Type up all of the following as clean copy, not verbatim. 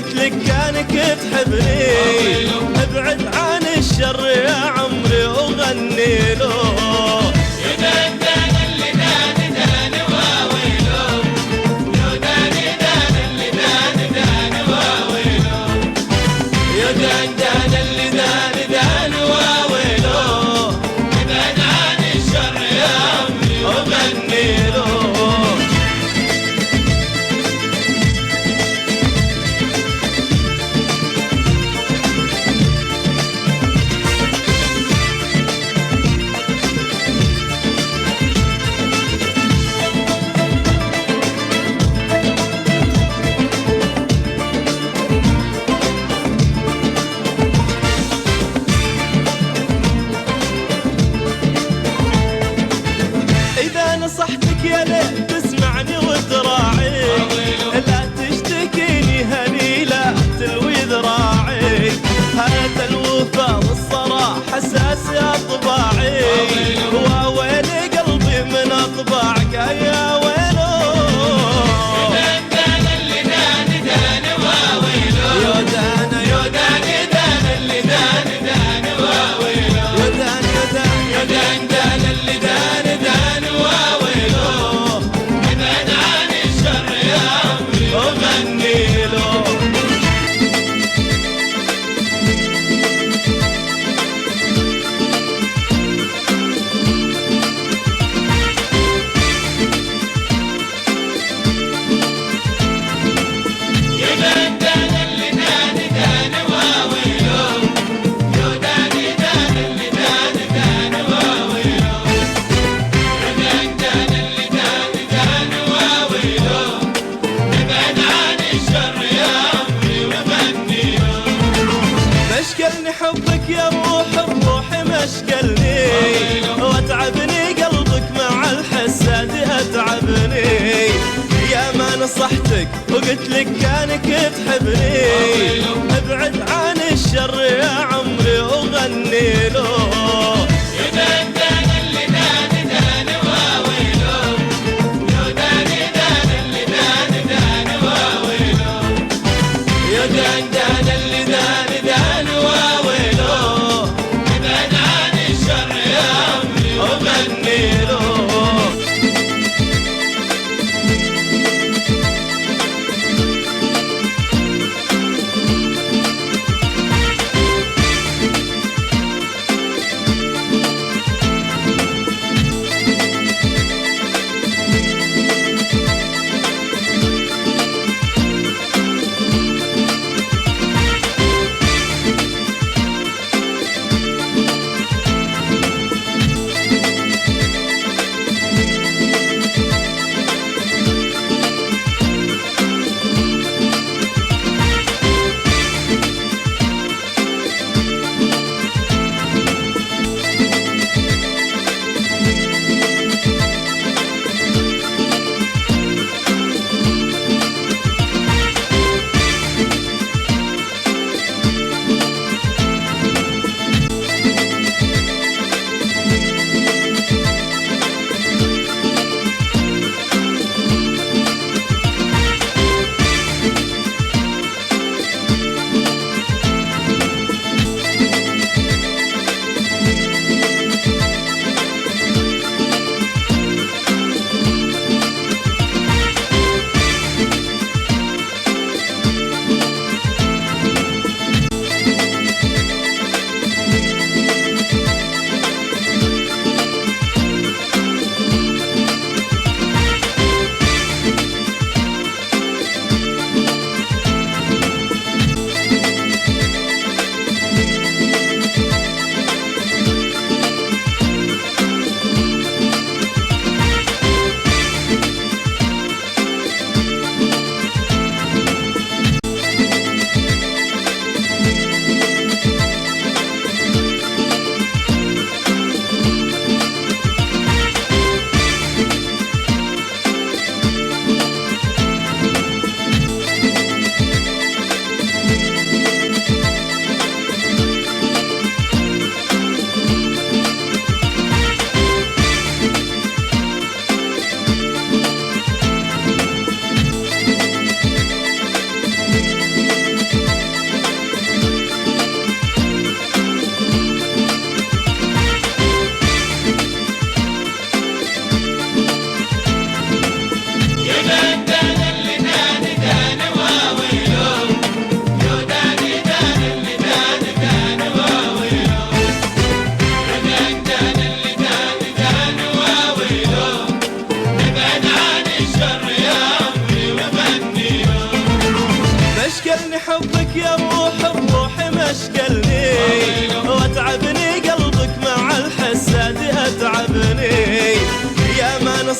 وقلت لك كانك تحبني، ابعد عن الشر يا عمري وغني له. نصحتك يا ليل تسمعني وتراعي، لا تشتكيني هني لا تلوي ذراعي، هذا الوفا والصراحة اساسي اطباعي، وويل قلبي من اطباعك يا ويلو. يا دان اللي دان دان واويلو، يا دان يا دان دان اللي دان دان واويلو، يا دان يا دان يا دان دان اللي دان دان واويلو. ابعد عن الشر يا عمري وغني له. مشكلني حبك يا روح الروح مشكلني، واتعبني قلبك مع الحساد اتعبني، يا ما نصحتك وقلت لك كانك تحبني، ابعد عن الشر يا عمري وغني له. يا دان دان اللي دان دان واويلو، يا دان دان اللي دان دان واويلو، يا دان دان اللي دان دان واويلو. ابعد عن الشر يا عمري وغني له.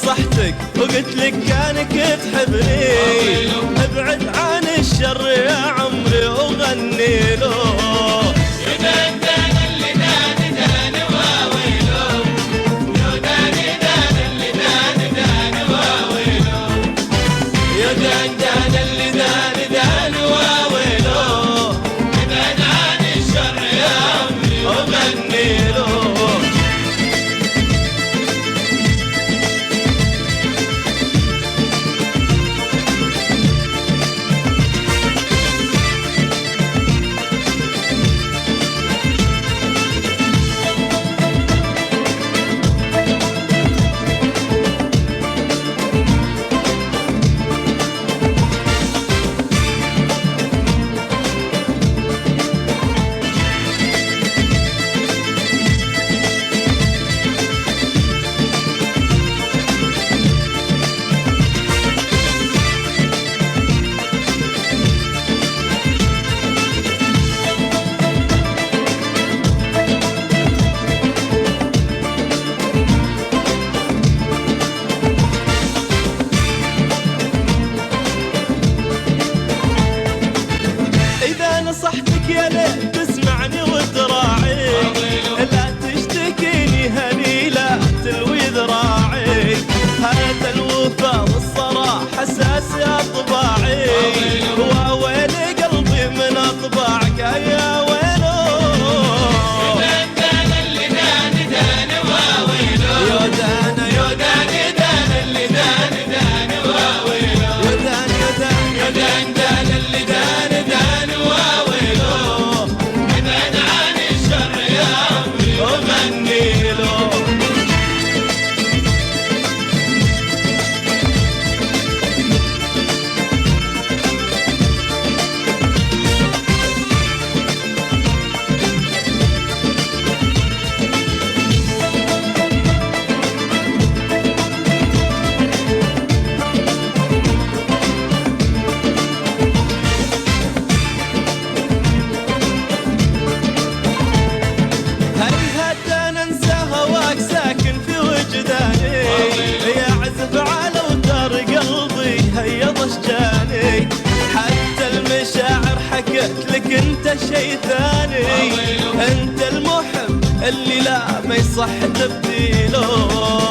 نصحتك وقلت لك كانك تحبني، ابعد عن الشر يا عمري وغني له. نصحتك يا ليت تسمعني وتراعي، لا تشتكيني هني لا تلوي ذراعي، هذا الوفا والصراحة اساس اطباعي، وويلي قلبي من اطباعك يا ويلو. يا دانا اللي داني داني واويلو، يا دانا يا داني دانا اللي داني داني واويلو، يا دانا يا دانا يا دانا دانا اللي داني داني واويلو، ابعد عن الشر يا عمري وغني له. ساكن في وجداني يعزف على اوتار قلبي هيض اشجاني، حتى المشاعر حكت لك انت شي ثاني، انت المحب اللي لا ما يصح تبديله.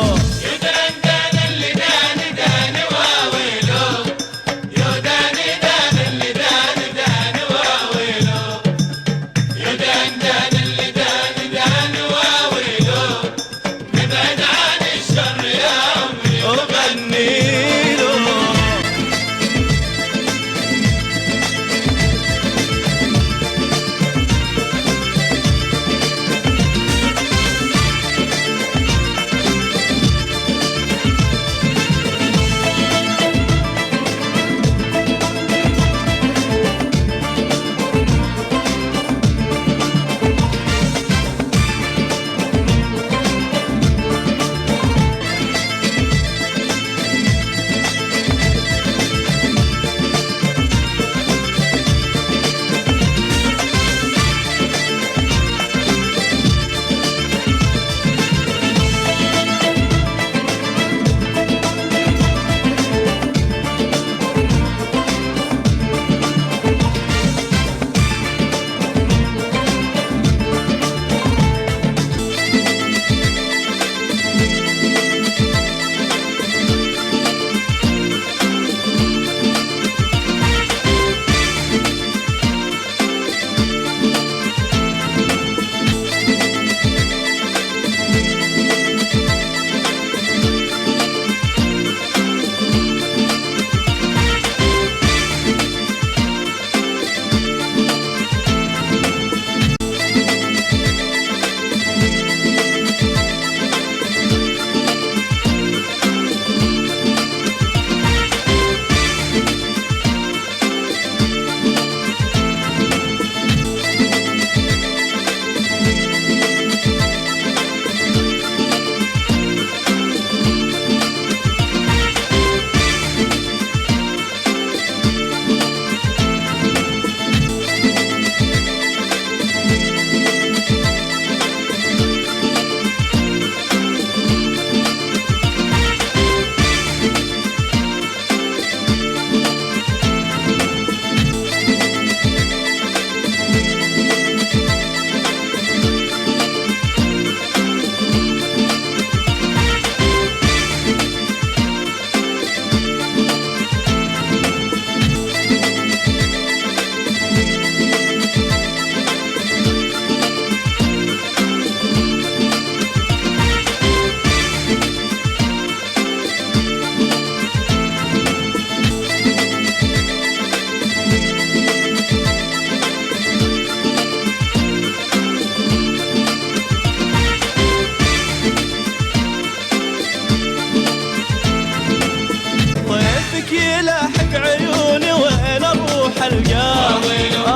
وجهك يلاحق عيوني وين اروح القاه.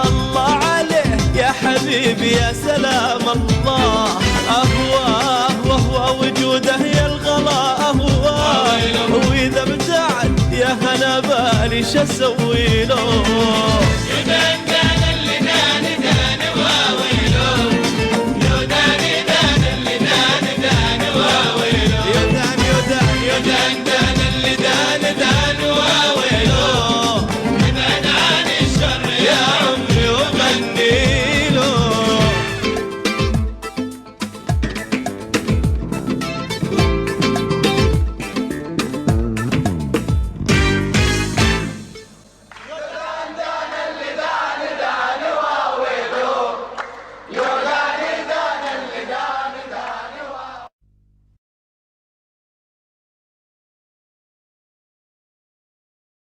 الله عليه يا حبيبي يا سلام الله، اهواه وهو وجوده يا الغلا اهواه، واذا ابتعد يا هنا بالي شو اسوي له.